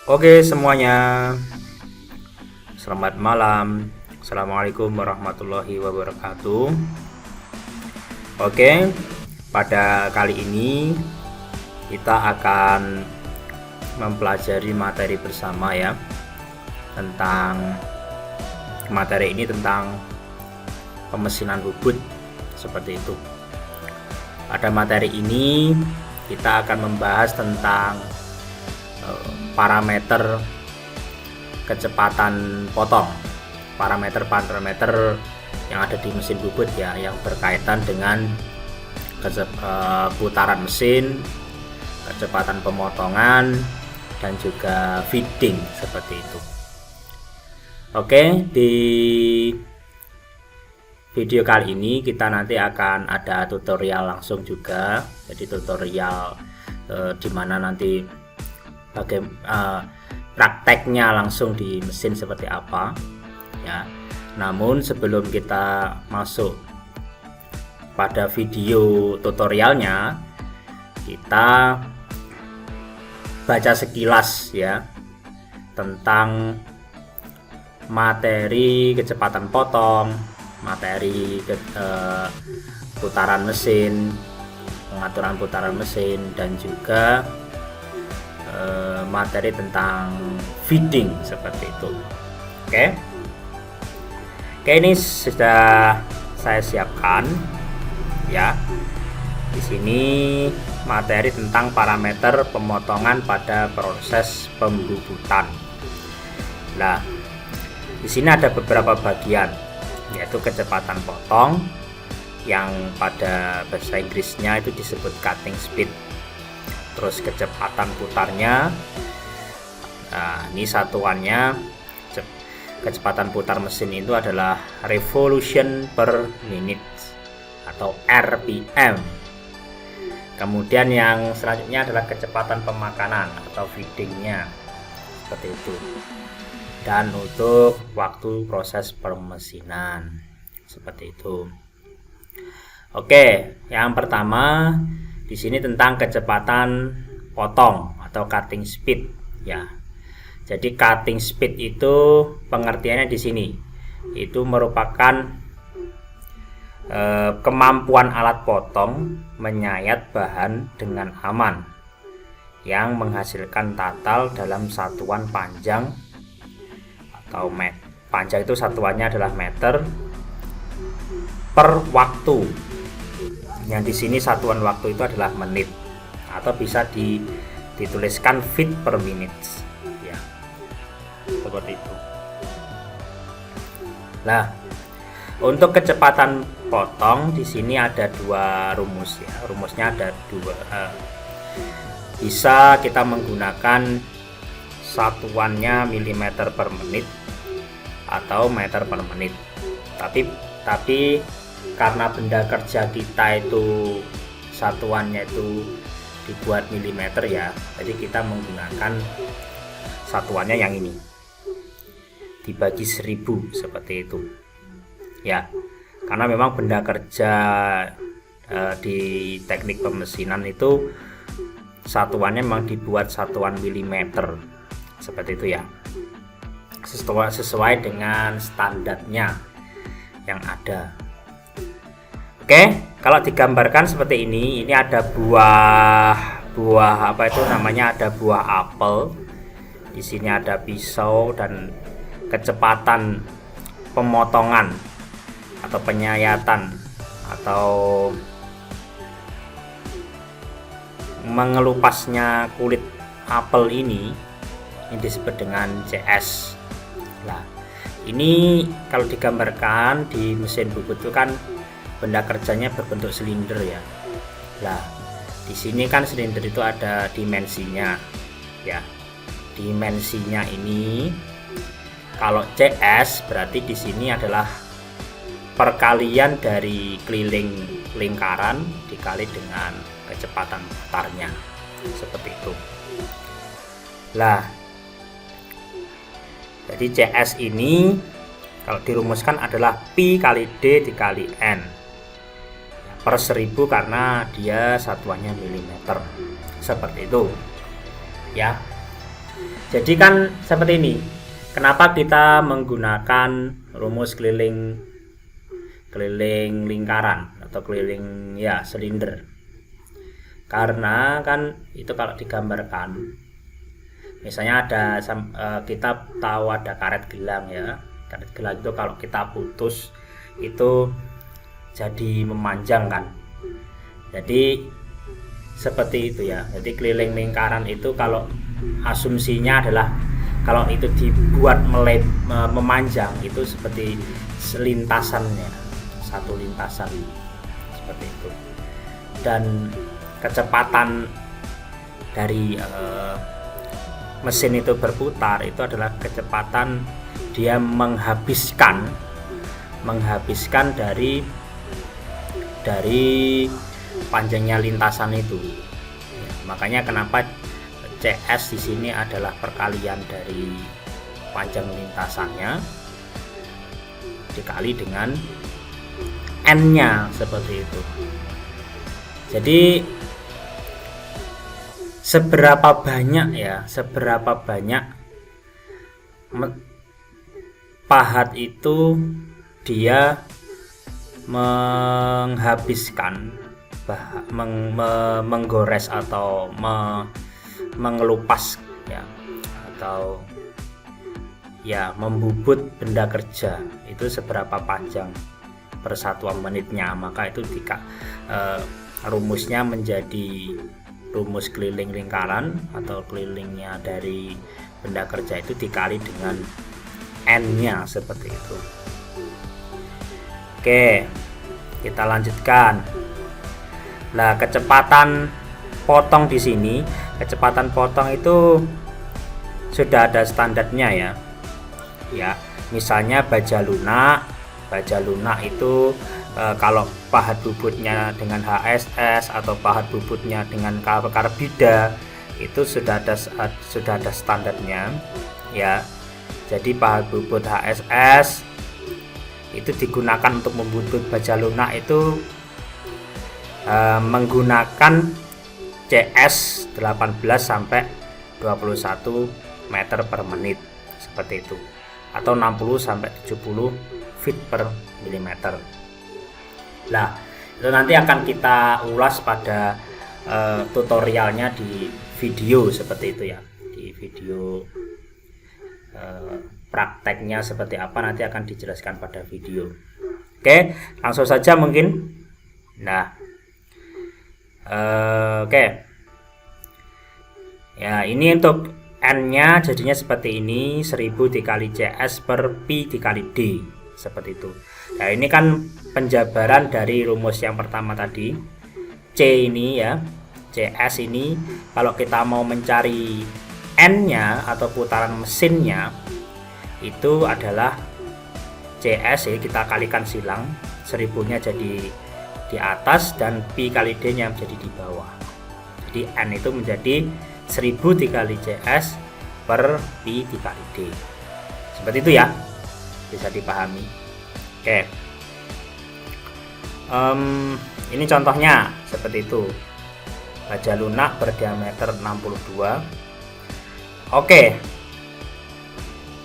Oke semuanya, selamat malam. Assalamualaikum warahmatullahi wabarakatuh. Oke, pada kali ini kita akan mempelajari materi bersama ya, tentang materi ini tentang pemesinan bubut seperti itu. Pada materi ini kita akan membahas tentang parameter kecepatan potong, parameter yang ada di mesin bubut ya, yang berkaitan dengan putaran mesin, kecepatan pemotongan, dan juga feeding seperti itu. Oke, di video kali ini kita nanti akan ada tutorial langsung juga, jadi tutorial dimana nanti prakteknya langsung di mesin seperti apa ya. Namun sebelum kita masuk pada video tutorialnya, kita baca sekilas ya tentang materi kecepatan potong, materi putaran mesin, pengaturan putaran mesin, dan juga materi tentang feeding seperti itu. Oke, ini sudah saya siapkan ya. Di sini materi tentang parameter pemotongan pada proses pembubutan. Nah, di sini ada beberapa bagian, yaitu kecepatan potong yang pada bahasa Inggrisnya itu disebut cutting speed. Terus kecepatan putarnya, nah ini satuannya, kecepatan putar mesin itu adalah revolution per minute atau RPM. Kemudian yang selanjutnya adalah kecepatan pemakanan atau feedingnya seperti itu, dan untuk waktu proses permesinan seperti itu. Oke, yang pertama di sini tentang kecepatan potong atau cutting speed ya. Jadi cutting speed itu pengertiannya di sini itu merupakan kemampuan alat potong menyayat bahan dengan aman yang menghasilkan tatal dalam satuan panjang atau panjang itu satuannya adalah meter per waktu. Yang di sini satuan waktu itu adalah menit, atau bisa dituliskan feet per minute ya, seperti itu. Nah, untuk kecepatan potong di sini ada dua rumus ya. Rumusnya ada dua. Bisa kita menggunakan satuannya milimeter per menit atau meter per menit. Tapi karena benda kerja kita itu satuannya itu dibuat milimeter ya, jadi kita menggunakan satuannya yang ini dibagi 1000 seperti itu ya, karena memang benda kerja di teknik pemesinan itu satuannya memang dibuat satuan milimeter seperti itu ya, sesuai dengan standarnya yang ada. Oke, kalau digambarkan seperti ini ada buah apa itu namanya, ada buah apel. Di sini ada pisau, dan kecepatan pemotongan atau penyayatan atau mengelupasnya kulit apel ini disebut dengan CS. Nah, ini kalau digambarkan di mesin bubut itu kan benda kerjanya berbentuk silinder ya. Nah, di sini kan silinder itu ada dimensinya ya. Dimensinya ini kalau CS berarti di sini adalah perkalian dari keliling lingkaran dikali dengan kecepatan putarnya seperti itu. Lah, jadi CS ini kalau dirumuskan adalah Pi kali D dikali N per 1000 karena dia satuannya milimeter seperti itu ya. Jadi kan seperti ini. Kenapa kita menggunakan rumus keliling lingkaran atau keliling ya silinder? Karena kan itu kalau digambarkan, misalnya ada kita tahu ada karet gelang ya. Karet gelang itu kalau kita putus itu jadi memanjang kan. Jadi seperti itu ya. Jadi keliling lingkaran itu kalau asumsinya adalah kalau itu dibuat memanjang itu seperti lintasannya, satu lintasan seperti itu. Dan kecepatan dari mesin itu berputar itu adalah kecepatan dia menghabiskan dari panjangnya lintasan itu. Ya, makanya kenapa CS di sini adalah perkalian dari panjang lintasannya dikali dengan N-nya seperti itu. Jadi seberapa banyak pahat itu dia menghabiskan menggores atau mengelupas ya, atau ya membubut benda kerja itu seberapa panjang per satuan menitnya, maka itu rumusnya menjadi rumus keliling lingkaran atau kelilingnya dari benda kerja itu dikali dengan N-nya seperti itu. Oke, kita lanjutkan. Nah, kecepatan potong di sini, kecepatan potong itu sudah ada standarnya ya. Ya, misalnya baja lunak itu kalau pahat bubutnya dengan HSS atau pahat bubutnya dengan karbida itu sudah ada standarnya ya. Jadi pahat bubut HSS itu digunakan untuk membutut baja lunak itu menggunakan CS 18 sampai 21 meter per menit seperti itu, atau 60 sampai 70 feet per milimeter. Nah, itu nanti akan kita ulas pada tutorialnya di video seperti itu ya. Di video prakteknya seperti apa nanti akan dijelaskan pada video. Oke, langsung saja mungkin. Nah, oke. Ya, ini untuk N-nya jadinya seperti ini, 1000 dikali CS per Pi dikali D seperti itu. Nah, ini kan penjabaran dari rumus yang pertama tadi. C ini ya, CS ini kalau kita mau mencari N-nya atau putaran mesinnya itu adalah CS ya, kita kalikan silang, 1000-nya jadi di atas dan Pi kali D-nya menjadi di bawah. Jadi N itu menjadi 1000 dikali CS per Pi dikali D. Seperti itu ya, bisa dipahami. Oke, ini contohnya seperti itu. Baja lunak berdiameter 62. Oke,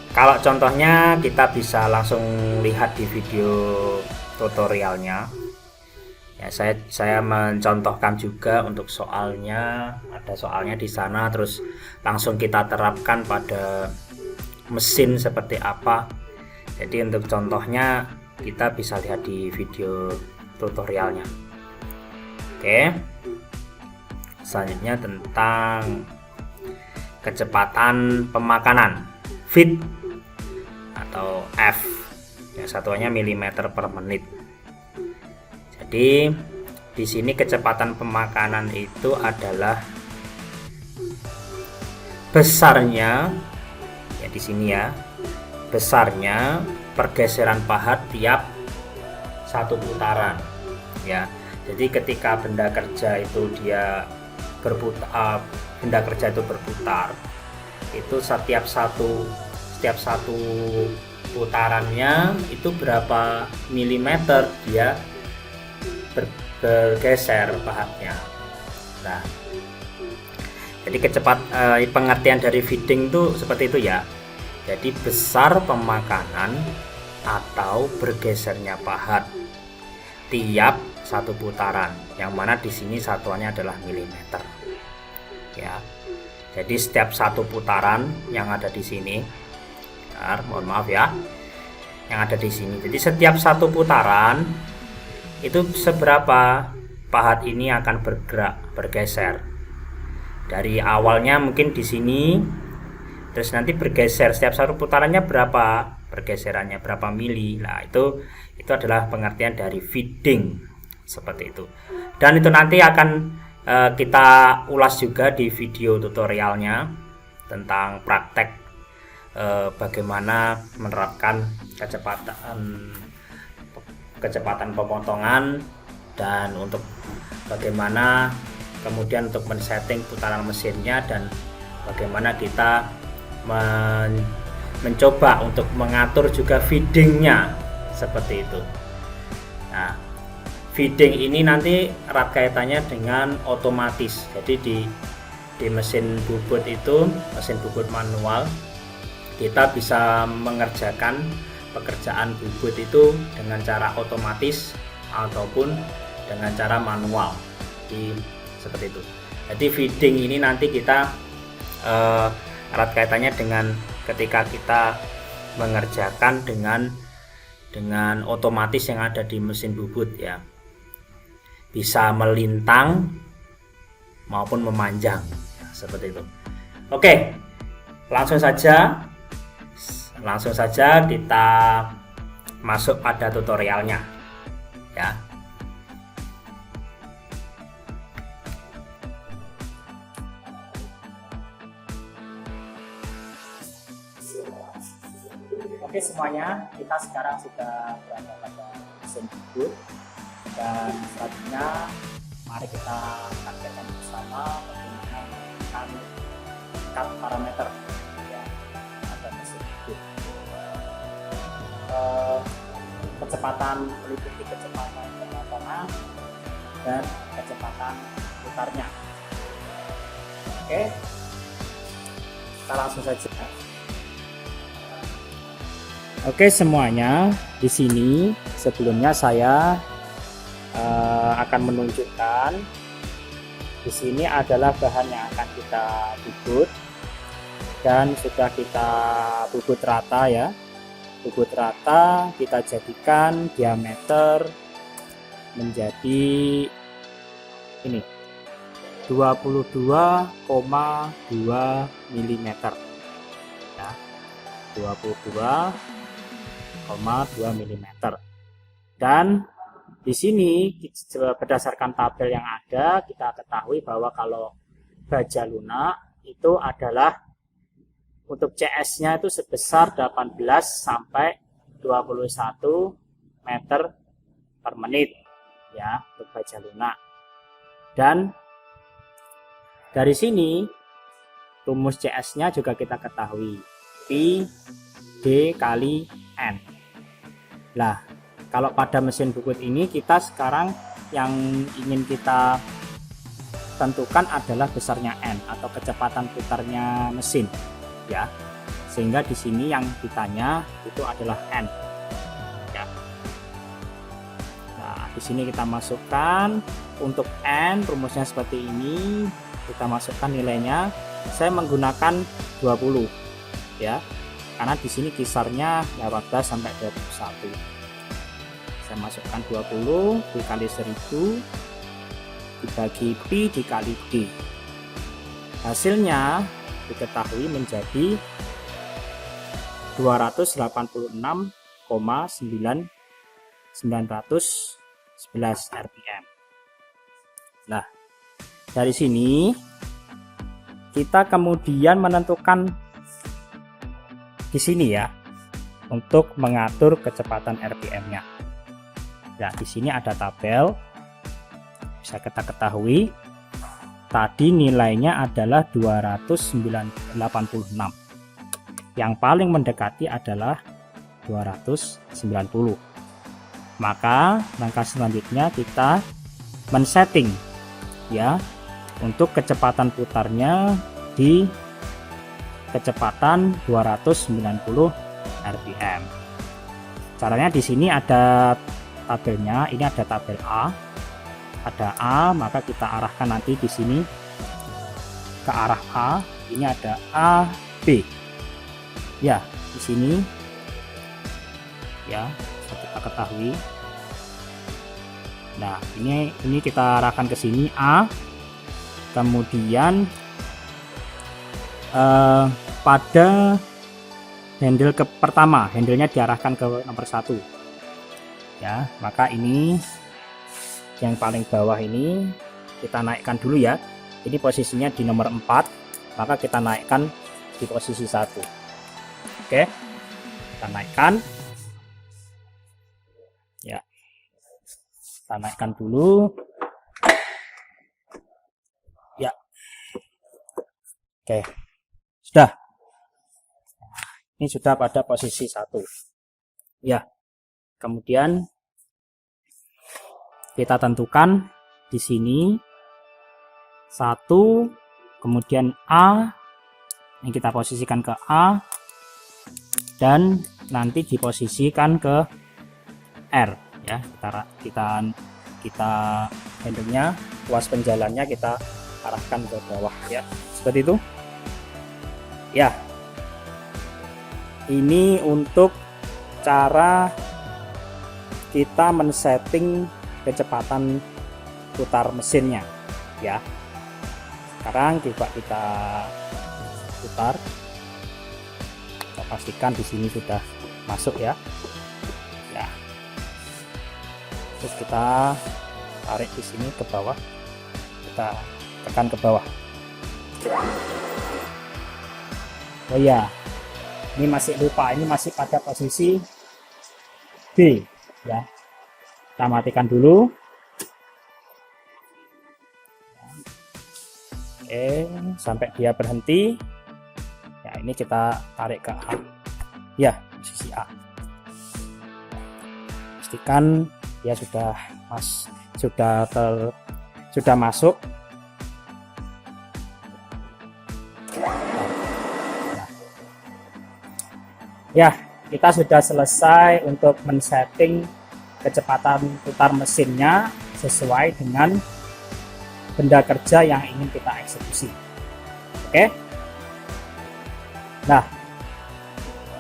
kalau contohnya kita bisa langsung lihat di video tutorialnya. Ya, saya mencontohkan juga untuk soalnya, ada soalnya di sana, terus langsung kita terapkan pada mesin seperti apa. Jadi untuk contohnya kita bisa lihat di video tutorialnya. Oke, selanjutnya tentang kecepatan pemakanan feet atau F ya, satuannya milimeter per menit. Jadi di sini kecepatan pemakanan itu adalah besarnya ya, di sini ya, besarnya pergeseran pahat tiap satu putaran ya. Jadi ketika benda kerja itu dia berputar, benda kerja itu berputar, itu setiap satu putarannya itu berapa milimeter dia bergeser pahatnya. Nah, Jadi pengertian dari feeding itu seperti itu ya. Jadi besar pemakanan atau bergesernya pahat tiap satu putaran, yang mana di sini satuannya adalah milimeter. Ya. Jadi setiap satu putaran yang ada di sini, mohon maaf ya, yang ada di sini. Jadi setiap satu putaran itu seberapa pahat ini akan bergeser. Dari awalnya mungkin di sini, terus nanti bergeser setiap satu putarannya berapa pergeserannya, berapa mili. Nah, itu adalah pengertian dari feeding seperti itu. Dan itu nanti akan kita ulas juga di video tutorialnya tentang praktek bagaimana menerapkan kecepatan pemotongan, dan untuk bagaimana kemudian untuk men-setting putaran mesinnya, dan bagaimana kita mencoba untuk mengatur juga feedingnya seperti itu. Nah, feeding ini nanti erat kaitannya dengan otomatis. Jadi di mesin bubut itu, mesin bubut manual, kita bisa mengerjakan pekerjaan bubut itu dengan cara otomatis ataupun dengan cara manual. Seperti itu. Jadi feeding ini nanti kita erat kaitannya dengan ketika kita mengerjakan dengan otomatis yang ada di mesin bubut ya, bisa melintang maupun memanjang ya, seperti itu. Oke, langsung saja kita masuk pada tutorialnya ya. Oke semuanya, kita sekarang sudah berada pada mesin bubut, dan selanjutnya mari kita praktekkan bersama bagaimana menggunakan cut parameter ya, pada mesin bubut. Kecepatan meliputi kecepatan pemotongan dan kecepatan putarnya. Oke, kita langsung saja. Oke semuanya, di sini sebelumnya saya akan menunjukkan di sini adalah bahan yang akan kita bubut, dan sudah kita bubut rata ya. Bubut rata kita jadikan diameter menjadi ini 22,2 mm ya, 22,2 mm. Dan di sini berdasarkan tabel yang ada, kita ketahui bahwa kalau baja lunak itu adalah untuk CS-nya itu sebesar 18 sampai 21 meter per menit ya, untuk baja lunak. Dan dari sini rumus CS-nya juga kita ketahui, Pi D kali N. Nah, kalau pada mesin bubut ini kita sekarang yang ingin kita tentukan adalah besarnya N atau kecepatan putarnya mesin ya. Sehingga di sini yang ditanya itu adalah N ya. Nah, di sini kita masukkan untuk N, rumusnya seperti ini. Kita masukkan nilainya. Saya menggunakan 20 ya. Karena di sini kisarnya 18 sampai 21. Saya masukkan 20 dikali 1000 dibagi Pi dikali D. Hasilnya diketahui menjadi 286,911 rpm. Nah, dari sini kita kemudian menentukan di sini ya, untuk mengatur kecepatan RPM-nya. Nah, di sini ada tabel. Bisa kita ketahui tadi nilainya adalah 286. Yang paling mendekati adalah 290. Maka langkah selanjutnya kita men-setting ya untuk kecepatan putarnya di kecepatan 290 rpm. Caranya di sini ada tabelnya, ini ada tabel A. Ada A, maka kita arahkan nanti di sini ke arah A. Ini ada A, B. Ya, di sini ya, kita ketahui. Nah, ini kita arahkan ke sini A. Kemudian pada handle pertama, handlenya diarahkan ke nomor 1. Ya, maka ini yang paling bawah ini kita naikkan dulu ya. Ini posisinya di nomor 4, maka kita naikkan di posisi 1. Oke, kita naikkan ya, kita naikkan dulu ya. Oke, sudah, ini sudah pada posisi 1 ya. Kemudian kita tentukan di sini 1, kemudian A, ini kita posisikan ke A, dan nanti diposisikan ke R ya. Kita handlenya, ruas penjalannya kita arahkan ke bawah ya, seperti itu ya. Ini untuk cara kita men-setting kecepatan putar mesinnya ya. Sekarang coba kita putar, kita pastikan di sini sudah masuk ya. Ya, terus kita tarik di sini ke bawah, kita tekan ke bawah. Oh ya, ini masih lupa, ini masih pada posisi B ya. Kita matikan dulu. Oke, sampai dia berhenti ya. Ini kita tarik ke A ya, posisi A. Pastikan dia sudah masuk. Ya, kita sudah selesai untuk men-setting kecepatan putar mesinnya sesuai dengan benda kerja yang ingin kita eksekusi. Oke. Nah,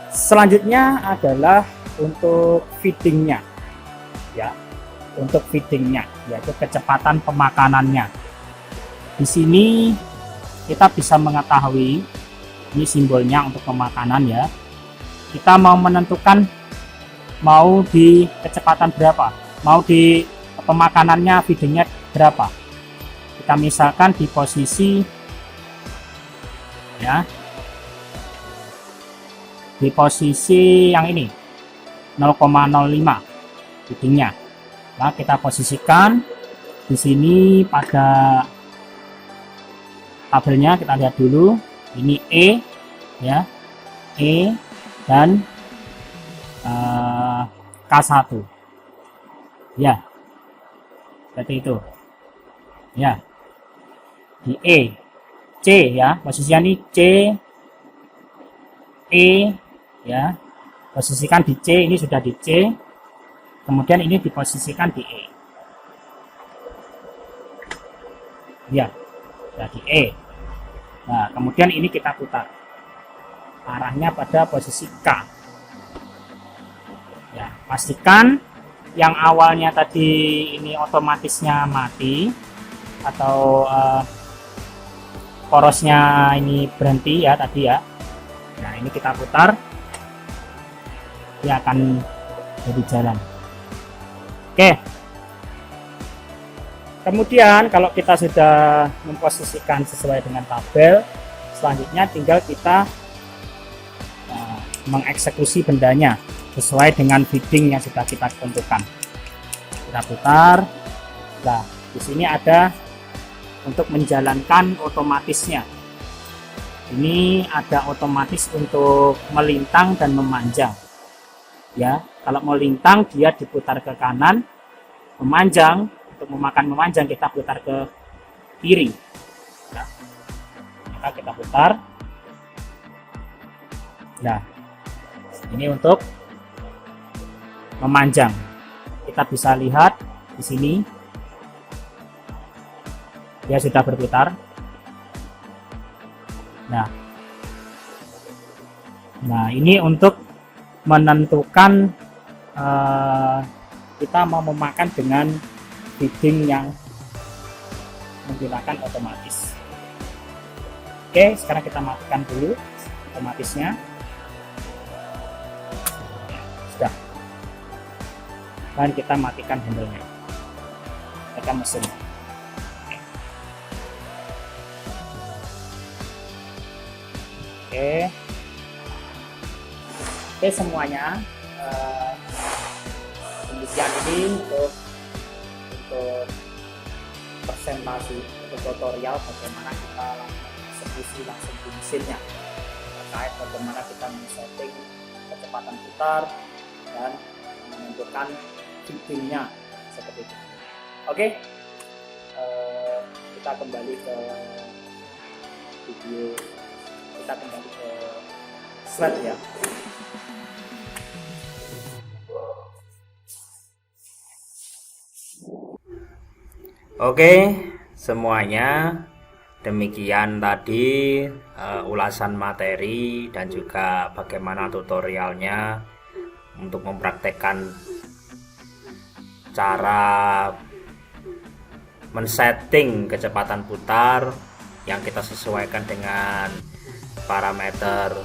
selanjutnya adalah untuk feedingnya ya. Untuk feedingnya yaitu kecepatan pemakanannya. Di sini kita bisa mengetahui, ini simbolnya untuk pemakanan ya. Kita mau menentukan mau di kecepatan berapa, mau di pemakanannya feedingnya berapa. Kita misalkan di posisi ya, di posisi yang ini 0,05 feedingnya. Nah, kita posisikan di sini pada tabelnya, kita lihat dulu. Ini E ya, E dan K1 ya, seperti itu ya. Di E, C ya, posisinya ini C, E ya, posisikan di C, ini sudah di C, kemudian ini diposisikan di E ya, sudah di E. Nah, kemudian ini kita putar arahnya pada posisi K ya. Pastikan yang awalnya tadi ini otomatisnya mati atau porosnya ini berhenti ya tadi ya. Nah, ini kita putar, dia akan jadi jalan. Oke, kemudian kalau kita sudah memposisikan sesuai dengan tabel, selanjutnya tinggal kita mengeksekusi bendanya sesuai dengan feeding yang sudah kita tentukan. Kita putar. Nah, di sini ada untuk menjalankan otomatisnya. Ini ada otomatis untuk melintang dan memanjang. Ya, kalau melintang dia diputar ke kanan, memanjang untuk memakan memanjang kita putar ke kiri. maka kita putar. Nah, ini untuk memanjang. Kita bisa lihat di sini dia sudah berputar. Nah, ini untuk menentukan kita mau memakan dengan feeding yang menggunakan otomatis. Oke, sekarang kita matikan dulu otomatisnya. Sudah. Dan kita matikan handle-nya. Tekan mesin. Oke. Oke semuanya. Demikian ini untuk presentasi untuk tutorial bagaimana kita eksekusi langsung di mesinnya terkait bagaimana kita men-setting kecepatan putar dan menentukan feedingnya seperti itu. Oke, kita kembali ke video, kita kembali ke slide ya. Oke, semuanya demikian tadi ulasan materi dan juga bagaimana tutorialnya untuk mempraktekkan cara men-setting kecepatan putar yang kita sesuaikan dengan parameter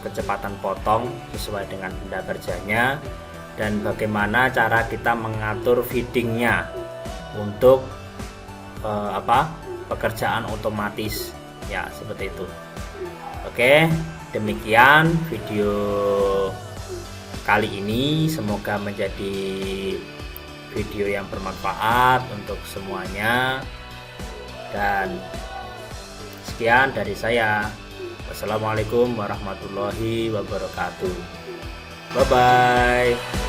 kecepatan potong sesuai dengan benda kerjanya, dan bagaimana cara kita mengatur feedingnya untuk pekerjaan otomatis ya, seperti itu. Oke, demikian video kali ini, semoga menjadi video yang bermanfaat untuk semuanya, dan sekian dari saya. Wassalamualaikum warahmatullahi wabarakatuh. Bye bye.